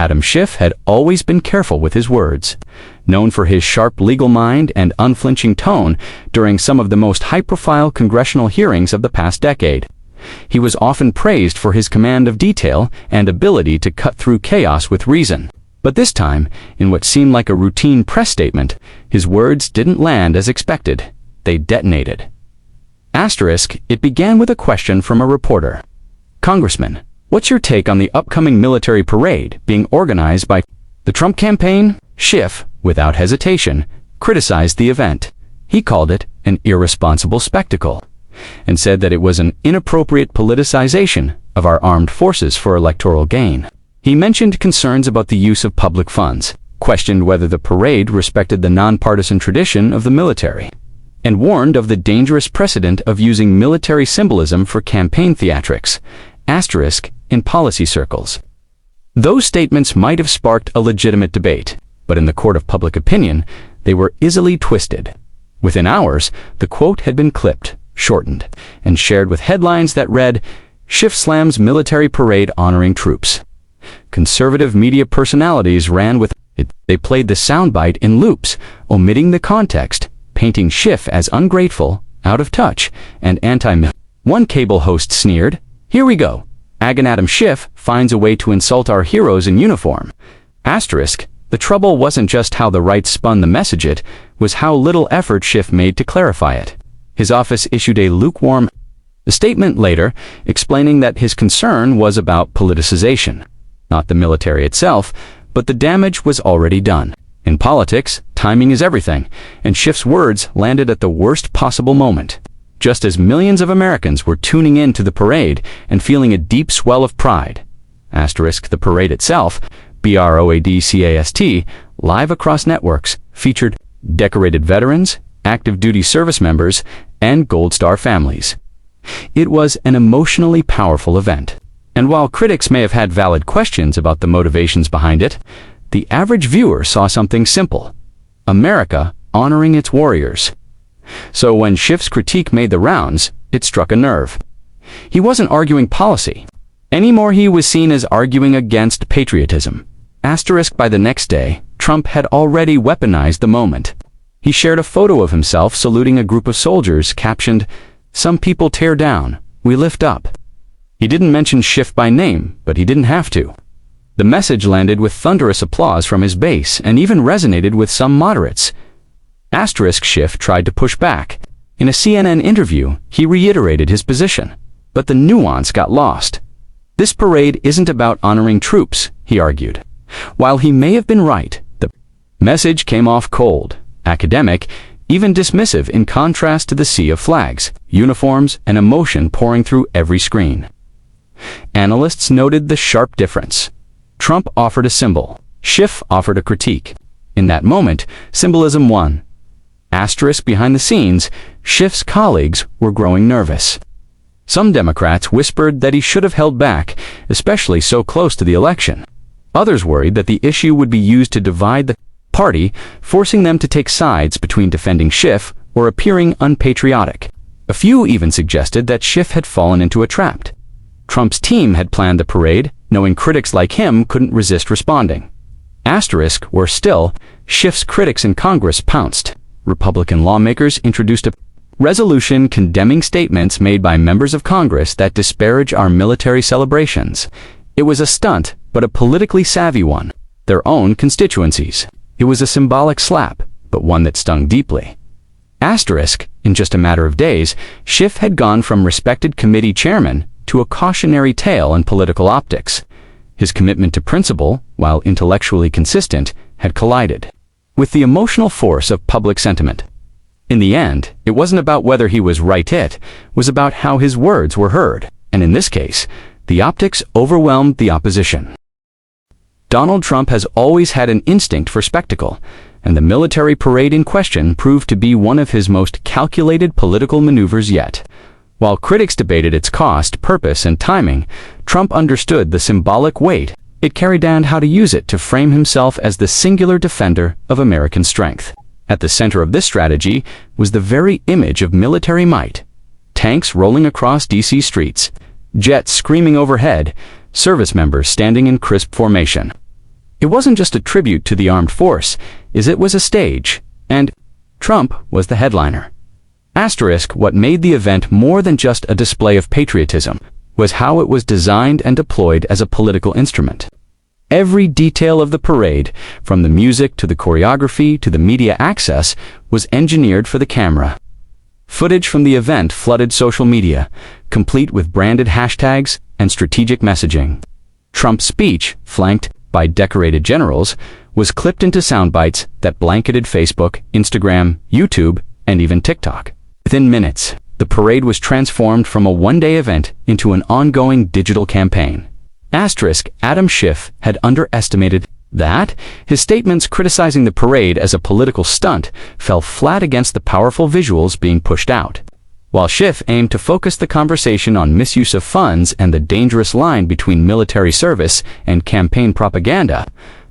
Adam Schiff had always been careful with his words. Known for his sharp legal mind and unflinching tone during some of the most high-profile congressional hearings of the past decade, he was often praised for his command of detail and ability to cut through chaos with reason. But this time, in what seemed like a routine press statement, his words didn't land as expected. They detonated. It began with a question from a reporter. "Congressman, what's your take on the upcoming military parade being organized by the Trump campaign?" Schiff, without hesitation, criticized the event. He called it an irresponsible spectacle, and said that it was an inappropriate politicization of our armed forces for electoral gain. He mentioned concerns about the use of public funds, questioned whether the parade respected the nonpartisan tradition of the military, and warned of the dangerous precedent of using military symbolism for campaign theatrics, in policy circles. Those statements might have sparked a legitimate debate, but in the court of public opinion, they were easily twisted. Within hours, the quote had been clipped, shortened, and shared with headlines that read, "Schiff slams military parade honoring troops." Conservative media personalities ran with it. They played the soundbite in loops, omitting the context, painting Schiff as ungrateful, out of touch, and anti-military. One cable host sneered, "Here we go. Adam Schiff finds a way to insult our heroes in uniform." The trouble wasn't just how the right spun the message, it was how little effort Schiff made to clarify it. His office issued a lukewarm statement later, explaining that his concern was about politicization, not the military itself, but the damage was already done. In politics, timing is everything, and Schiff's words landed at the worst possible moment. Just as millions of Americans were tuning in to the parade and feeling a deep swell of pride. The parade itself, BROADCAST, live across networks, featured decorated veterans, active duty service members, and Gold Star families. It was an emotionally powerful event. And while critics may have had valid questions about the motivations behind it, the average viewer saw something simple: America honoring its warriors. So when Schiff's critique made the rounds, it struck a nerve. He wasn't arguing policy. Anymore, he was seen as arguing against patriotism. By the next day, Trump had already weaponized the moment. He shared a photo of himself saluting a group of soldiers captioned, "Some people tear down, we lift up." He didn't mention Schiff by name, but he didn't have to. The message landed with thunderous applause from his base and even resonated with some moderates. Schiff tried to push back. In a CNN interview, he reiterated his position, but the nuance got lost. This parade isn't about honoring troops, he argued. While he may have been right, the message came off cold, academic, even dismissive, in contrast to the sea of flags, uniforms, and emotion pouring through every screen. Analysts noted the sharp difference. Trump offered a symbol. Schiff offered a critique. In that moment, symbolism won. Behind the scenes, Schiff's colleagues were growing nervous. Some Democrats whispered that he should have held back, especially so close to the election. Others worried that the issue would be used to divide the party, forcing them to take sides between defending Schiff or appearing unpatriotic. A few even suggested that Schiff had fallen into a trap. Trump's team had planned the parade, knowing critics like him couldn't resist responding. Worse still, Schiff's critics in Congress pounced. Republican lawmakers introduced a resolution condemning statements made by members of Congress that disparage our military celebrations. It was a stunt, but a politically savvy one. Their own constituencies. It was a symbolic slap, but one that stung deeply. In just a matter of days, Schiff had gone from respected committee chairman to a cautionary tale in political optics. His commitment to principle, while intellectually consistent, had collided with the emotional force of public sentiment. In the end, it wasn't about whether he was right, it was about how his words were heard, and in this case, the optics overwhelmed the opposition. Donald Trump has always had an instinct for spectacle, and the military parade in question proved to be one of his most calculated political maneuvers yet. While critics debated its cost, purpose, and timing, Trump understood the symbolic weight it carried and how to use it to frame himself as the singular defender of American strength. At the center of this strategy was the very image of military might. Tanks rolling across D.C. streets, jets screaming overhead, service members standing in crisp formation. It wasn't just a tribute to the armed force, it was a stage, and Trump was the headliner. Asterisk, what made the event more than just a display of patriotism was how it was designed and deployed as a political instrument. Every detail of the parade, from the music to the choreography to the media access, was engineered for the camera. Footage from the event flooded social media, complete with branded hashtags and strategic messaging. Trump's speech, flanked by decorated generals, was clipped into sound bites that blanketed Facebook, Instagram, YouTube, and even TikTok. Within minutes, the parade was transformed from a one-day event into an ongoing digital campaign. Asterisk, Adam Schiff had underestimated that. His statements criticizing the parade as a political stunt fell flat against the powerful visuals being pushed out. While Schiff aimed to focus the conversation on misuse of funds and the dangerous line between military service and campaign propaganda,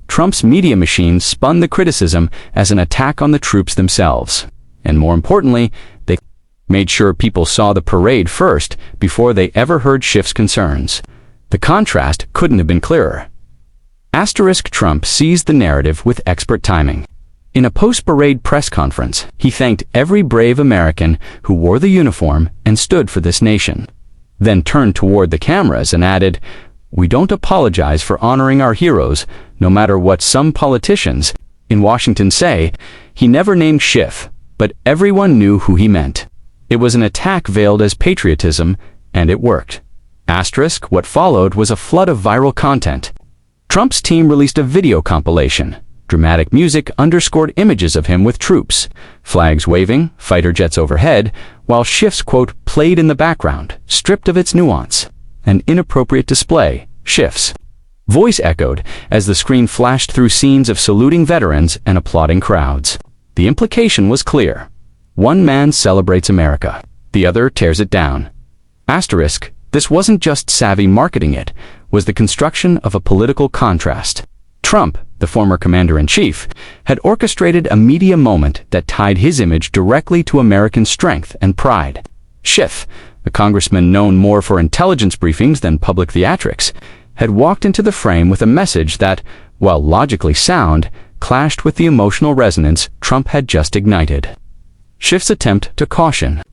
Trump's media machine spun the criticism as an attack on the troops themselves. And more importantly, they made sure people saw the parade first before they ever heard Schiff's concerns. The contrast couldn't have been clearer. Asterisk, Trump seized the narrative with expert timing. In a post-parade press conference, he thanked every brave American who wore the uniform and stood for this nation. Then turned toward the cameras and added, "We don't apologize for honoring our heroes, no matter what some politicians in Washington say." He never named Schiff, but everyone knew who he meant. It was an attack veiled as patriotism, and it worked. Asterisk, what followed was a flood of viral content. Trump's team released a video compilation. Dramatic music underscored images of him with troops, flags waving, fighter jets overhead, while Schiff's quote played in the background, stripped of its nuance. An inappropriate display, Schiff's voice echoed as the screen flashed through scenes of saluting veterans and applauding crowds. The implication was clear. One man celebrates America, the other tears it down. Asterisk, this wasn't just savvy marketing, it was the construction of a political contrast. Trump, the former commander-in-chief, had orchestrated a media moment that tied his image directly to American strength and pride. Schiff, the congressman known more for intelligence briefings than public theatrics, had walked into the frame with a message that, while logically sound, clashed with the emotional resonance Trump had just ignited. Schiff's attempt to caution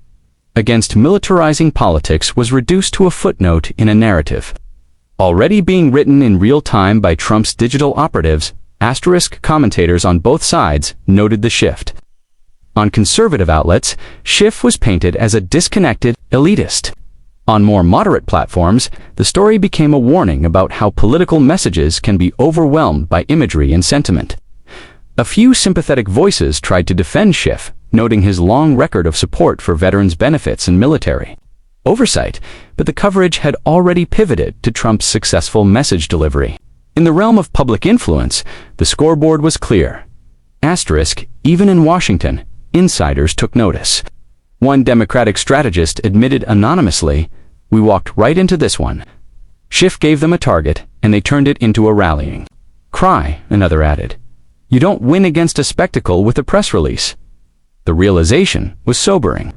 against militarizing politics was reduced to a footnote in a narrative already being written in real time by Trump's digital operatives. Asterisk, commentators on both sides noted the shift. On conservative outlets, Schiff was painted as a disconnected elitist. On more moderate platforms, the story became a warning about how political messages can be overwhelmed by imagery and sentiment. A few sympathetic voices tried to defend Schiff, noting his long record of support for veterans' benefits and military oversight, but the coverage had already pivoted to Trump's successful message delivery. In the realm of public influence, the scoreboard was clear. Asterisk, even in Washington, insiders took notice. One Democratic strategist admitted anonymously, "We walked right into this one." Schiff gave them a target, and they turned it into a rallying cry, another added. "You don't win against a spectacle with a press release." The realization was sobering.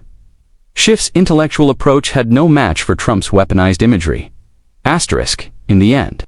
Schiff's intellectual approach had no match for Trump's weaponized imagery. Asterisk, in the end,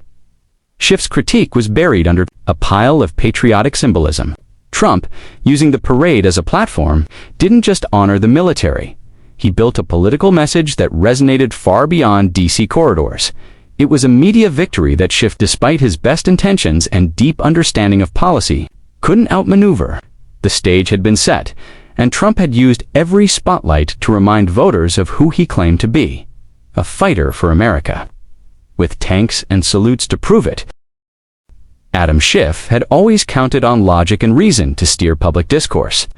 Schiff's critique was buried under a pile of patriotic symbolism. Trump, using the parade as a platform, didn't just honor the military. He built a political message that resonated far beyond DC corridors. It was a media victory that Schiff, despite his best intentions and deep understanding of policy, couldn't outmaneuver. The stage had been set, and Trump had used every spotlight to remind voters of who he claimed to be, a fighter for America. With tanks and salutes to prove it, Adam Schiff had always counted on logic and reason to steer public discourse.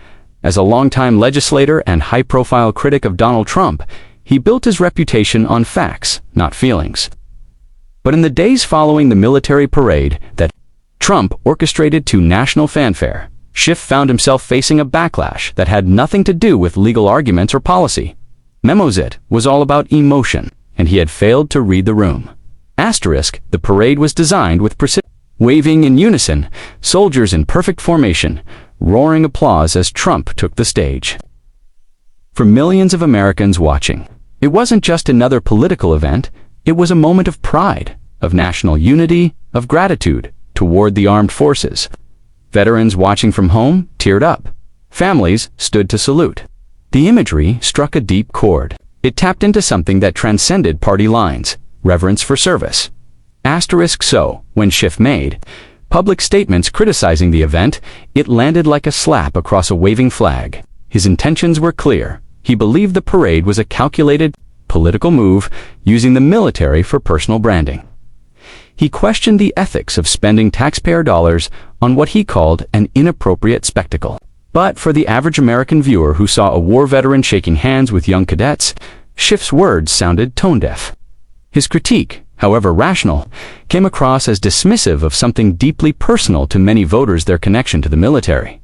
As a longtime legislator and high-profile critic of Donald Trump, he built his reputation on facts, not feelings. But in the days following the military parade that Trump orchestrated to national fanfare, Schiff found himself facing a backlash that had nothing to do with legal arguments or policy. Memos, it was all about emotion, and he had failed to read the room. Asterisk, the parade was designed with precision. Waving in unison, soldiers in perfect formation, roaring applause as Trump took the stage. For millions of Americans watching, it wasn't just another political event, it was a moment of pride, of national unity, of gratitude, toward the armed forces. Veterans watching from home teared up. Families stood to salute. The imagery struck a deep chord. It tapped into something that transcended party lines: reverence for service. So, when Schiff made public statements criticizing the event, it landed like a slap across a waving flag. His intentions were clear. He believed the parade was a calculated political move, using the military for personal branding. He questioned the ethics of spending taxpayer dollars on what he called an inappropriate spectacle. But for the average American viewer who saw a war veteran shaking hands with young cadets, Schiff's words sounded tone-deaf. His critique, however rational, came across as dismissive of something deeply personal to many voters: their connection to the military.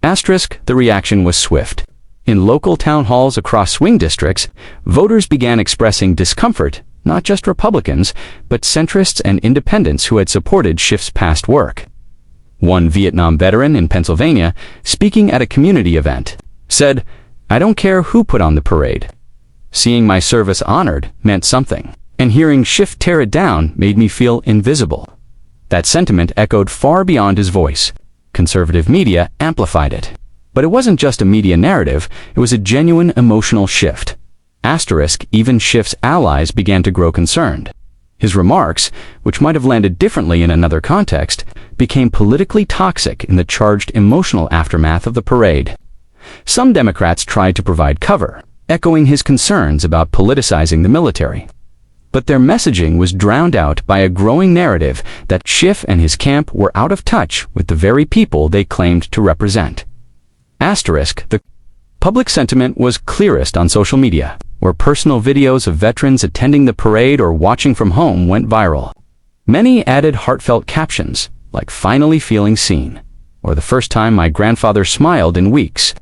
The reaction was swift. In local town halls across swing districts, voters began expressing discomfort, not just Republicans, but centrists and independents who had supported Schiff's past work. One Vietnam veteran in Pennsylvania, speaking at a community event, said, "I don't care who put on the parade. Seeing my service honored meant something, and hearing Schiff tear it down made me feel invisible." That sentiment echoed far beyond his voice. Conservative media amplified it. But it wasn't just a media narrative, it was a genuine emotional shift. Even Schiff's allies began to grow concerned. His remarks, which might have landed differently in another context, became politically toxic in the charged emotional aftermath of the parade. Some Democrats tried to provide cover, echoing his concerns about politicizing the military. But their messaging was drowned out by a growing narrative that Schiff and his camp were out of touch with the very people they claimed to represent. The public sentiment was clearest on social media, where personal videos of veterans attending the parade or watching from home went viral. Many added heartfelt captions, like "finally feeling seen," or "the first time my grandfather smiled in weeks."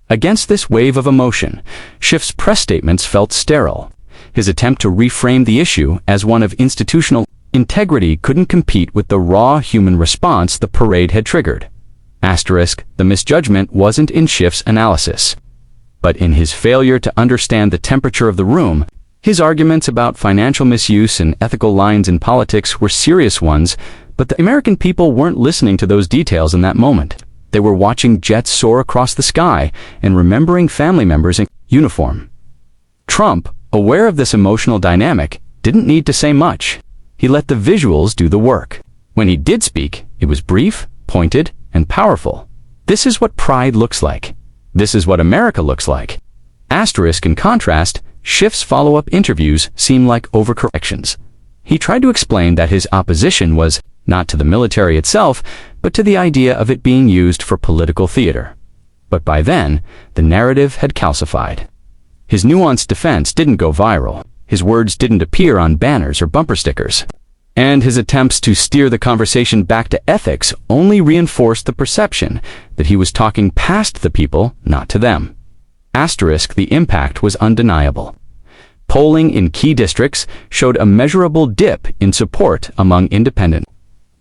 Against this wave of emotion, Schiff's press statements felt sterile. His attempt to reframe the issue as one of institutional integrity couldn't compete with the raw human response the parade had triggered. The misjudgment wasn't in Schiff's analysis, but in his failure to understand the temperature of the room. His arguments about financial misuse and ethical lines in politics were serious ones, but the American people weren't listening to those details in that moment. They were watching jets soar across the sky and remembering family members in uniform. Trump, aware of this emotional dynamic, didn't need to say much. He let the visuals do the work. When he did speak, it was brief, pointed, and powerful. This is what pride looks like. This is what America looks like. In contrast, Schiff's follow-up interviews seem like overcorrections. He tried to explain that his opposition was not to the military itself, but to the idea of it being used for political theater. But by then, the narrative had calcified. His nuanced defense didn't go viral. His words didn't appear on banners or bumper stickers. And his attempts to steer the conversation back to ethics only reinforced the perception that he was talking past the people, not to them. The impact was undeniable. Polling in key districts showed a measurable dip in support among independent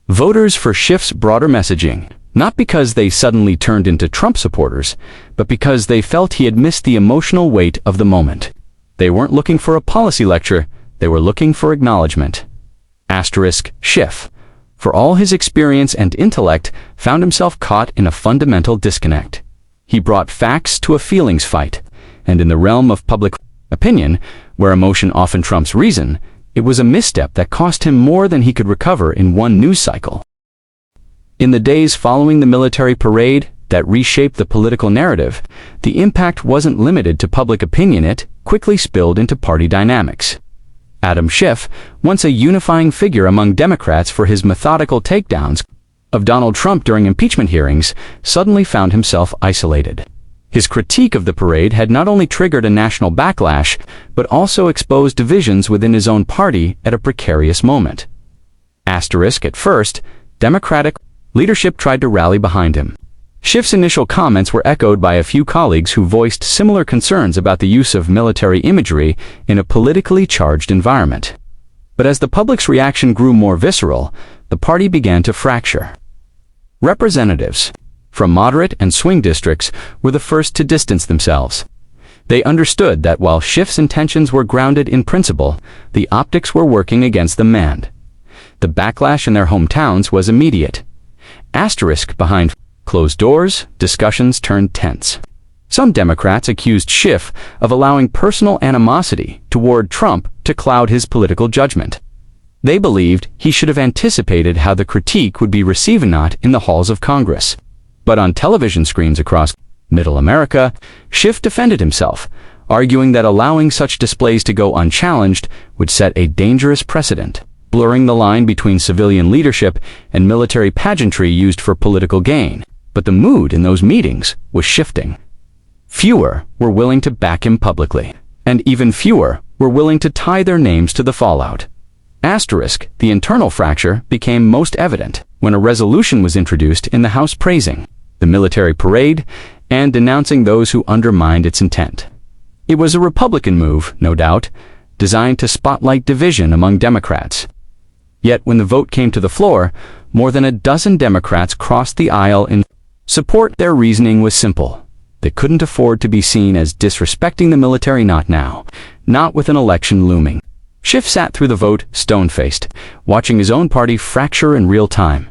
voters for Schiff's broader messaging, not because they suddenly turned into Trump supporters, but because they felt he had missed the emotional weight of the moment. They weren't looking for a policy lecture, they were looking for acknowledgement. Schiff, for all his experience and intellect, found himself caught in a fundamental disconnect. He brought facts to a feelings fight, and in the realm of public opinion, where emotion often trumps reason, it was a misstep that cost him more than he could recover in one news cycle. In the days following the military parade that reshaped the political narrative, the impact wasn't limited to public opinion. It quickly spilled into party dynamics. Schiff, once a unifying figure among Democrats for his methodical takedowns of Donald Trump during impeachment hearings, suddenly found himself isolated. His critique of the parade had not only triggered a national backlash, but also exposed divisions within his own party at a precarious moment. At first, Democratic leadership tried to rally behind him. Schiff's initial comments were echoed by a few colleagues who voiced similar concerns about the use of military imagery in a politically charged environment. But as the public's reaction grew more visceral, the party began to fracture. Representatives from moderate and swing districts were the first to distance themselves. They understood that while Schiff's intentions were grounded in principle, the optics were working against the man. The backlash in their hometowns was immediate. Behind closed doors, discussions turned tense. Some Democrats accused Schiff of allowing personal animosity toward Trump to cloud his political judgment. They believed he should have anticipated how the critique would be received not in the halls of Congress, but on television screens across Middle America. Schiff defended himself, arguing that allowing such displays to go unchallenged would set a dangerous precedent, blurring the line between civilian leadership and military pageantry used for political gain. But the mood in those meetings was shifting. Fewer were willing to back him publicly, and even fewer were willing to tie their names to the fallout. The internal fracture became most evident when a resolution was introduced in the House praising the military parade and denouncing those who undermined its intent. It was a Republican move, no doubt, designed to spotlight division among Democrats. Yet when the vote came to the floor, more than a dozen Democrats crossed the aisle in support. Their reasoning was simple. They couldn't afford to be seen as disrespecting the military, not now, not with an election looming. Schiff sat through the vote, stone-faced, watching his own party fracture in real time.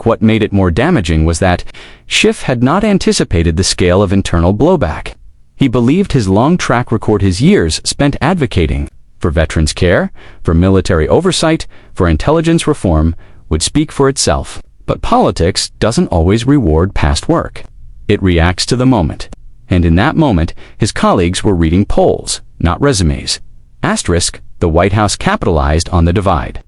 What made it more damaging was that Schiff had not anticipated the scale of internal blowback. He believed his long track record, his years spent advocating for veterans' care, for military oversight, for intelligence reform, would speak for itself. But politics doesn't always reward past work. It reacts to the moment. And in that moment, his colleagues were reading polls, not resumes. The White House capitalized on the divide.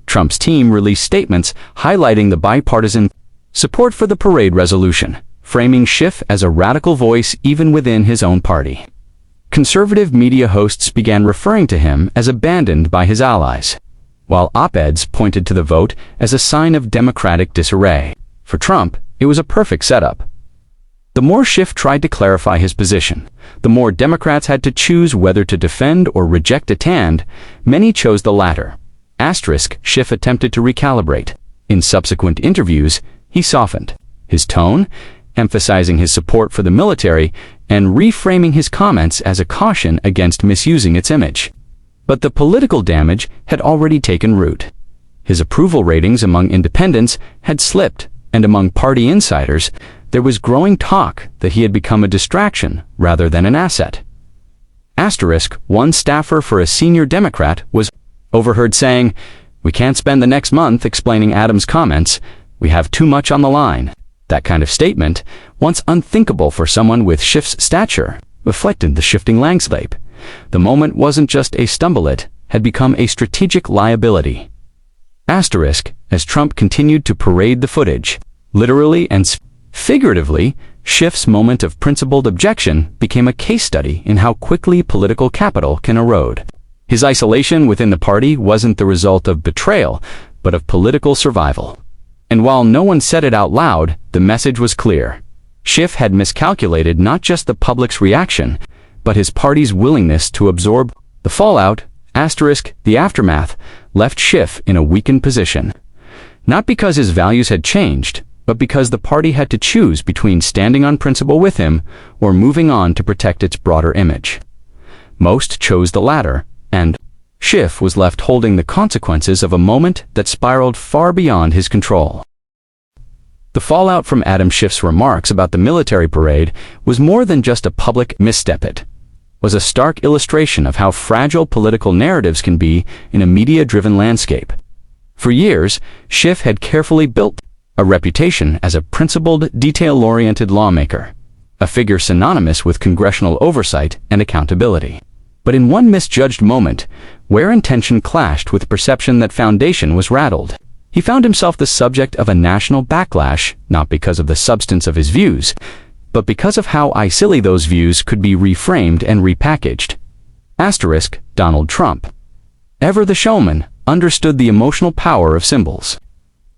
Trump's team released statements highlighting the bipartisan support for the parade resolution, framing Schiff as a radical voice even within his own party. Conservative media hosts began referring to him as abandoned by his allies, while op-eds pointed to the vote as a sign of Democratic disarray. For Trump, it was a perfect setup. The more Schiff tried to clarify his position, the more Democrats had to choose whether to defend or reject it, and many chose the latter. Schiff attempted to recalibrate. In subsequent interviews, he softened his tone, emphasizing his support for the military and reframing his comments as a caution against misusing its image. But the political damage had already taken root. His approval ratings among independents had slipped, and among party insiders, there was growing talk that he had become a distraction rather than an asset. One staffer for a senior Democrat was overheard saying, "We can't spend the next month explaining Adams' comments. We have too much on the line." That kind of statement, once unthinkable for someone with Schiff's stature, reflected the shifting landscape. The moment wasn't just a stumble, it had become a strategic liability. As Trump continued to parade the footage, literally and figuratively, Schiff's moment of principled objection became a case study in how quickly political capital can erode. His isolation within the party wasn't the result of betrayal, but of political survival. And while no one said it out loud, the message was clear. Schiff had miscalculated not just the public's reaction, but his party's willingness to absorb the fallout. The aftermath left Schiff in a weakened position. Not because his values had changed, but because the party had to choose between standing on principle with him or moving on to protect its broader image. Most chose the latter, and Schiff was left holding the consequences of a moment that spiraled far beyond his control. The fallout from Schiff's remarks about the military parade was more than just a public misstep. It was a stark illustration of how fragile political narratives can be in a media-driven landscape. For years, Schiff had carefully built a reputation as a principled, detail-oriented lawmaker, a figure synonymous with congressional oversight and accountability. But in one misjudged moment, where intention clashed with perception, that foundation was rattled. He found himself the subject of a national backlash, not because of the substance of his views, but because of how easily those views could be reframed and repackaged. Donald Trump, ever the showman, understood the emotional power of symbols.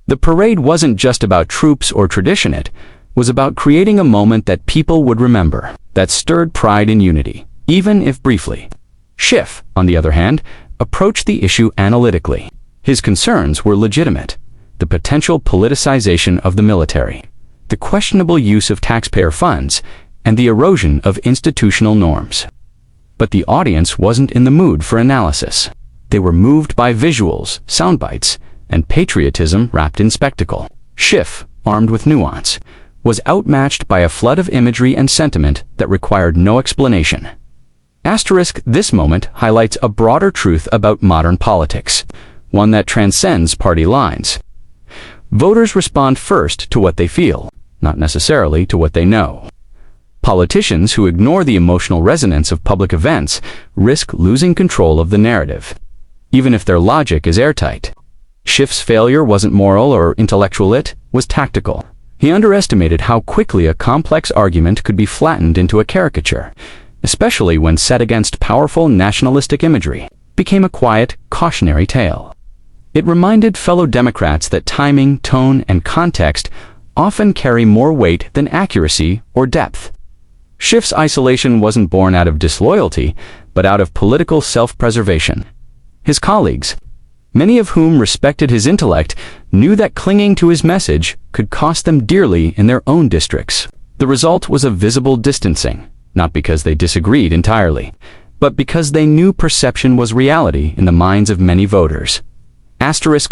The parade wasn't just about troops or tradition, it was about creating a moment that people would remember, that stirred pride and unity, even if briefly. Schiff, on the other hand, approached the issue analytically. His concerns were legitimate: the potential politicization of the military, the questionable use of taxpayer funds, and the erosion of institutional norms. But the audience wasn't in the mood for analysis. They were moved by visuals, sound bites, and patriotism wrapped in spectacle. Schiff, armed with nuance, was outmatched by a flood of imagery and sentiment that required no explanation. This moment highlights a broader truth about modern politics, one that transcends party lines. Voters respond first to what they feel, not necessarily to what they know. Politicians who ignore the emotional resonance of public events risk losing control of the narrative, even if their logic is airtight. Schiff's failure wasn't moral or intellectual, it was tactical. He underestimated how quickly a complex argument could be flattened into a caricature, especially when set against powerful nationalistic imagery. Became a quiet, cautionary tale. It reminded fellow Democrats that timing, tone, and context often carry more weight than accuracy or depth. Schiff's isolation wasn't born out of disloyalty, but out of political self-preservation. His colleagues, many of whom respected his intellect, knew that clinging to his message could cost them dearly in their own districts. The result was a visible distancing, not because they disagreed entirely, but because they knew perception was reality in the minds of many voters.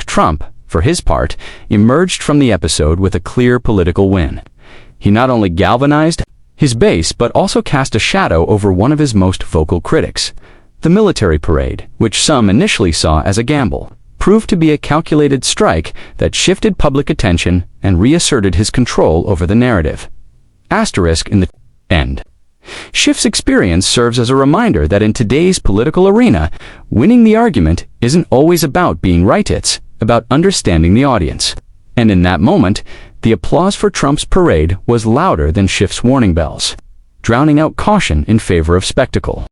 Trump, for his part, emerged from the episode with a clear political win. He not only galvanized his base, but also cast a shadow over one of his most vocal critics. The military parade, which some initially saw as a gamble, proved to be a calculated strike that shifted public attention and reasserted his control over the narrative. In the end. Schiff's experience serves as a reminder that in today's political arena, winning the argument isn't always about being right, it's about understanding the audience. And in that moment, the applause for Trump's parade was louder than Schiff's warning bells, drowning out caution in favor of spectacle.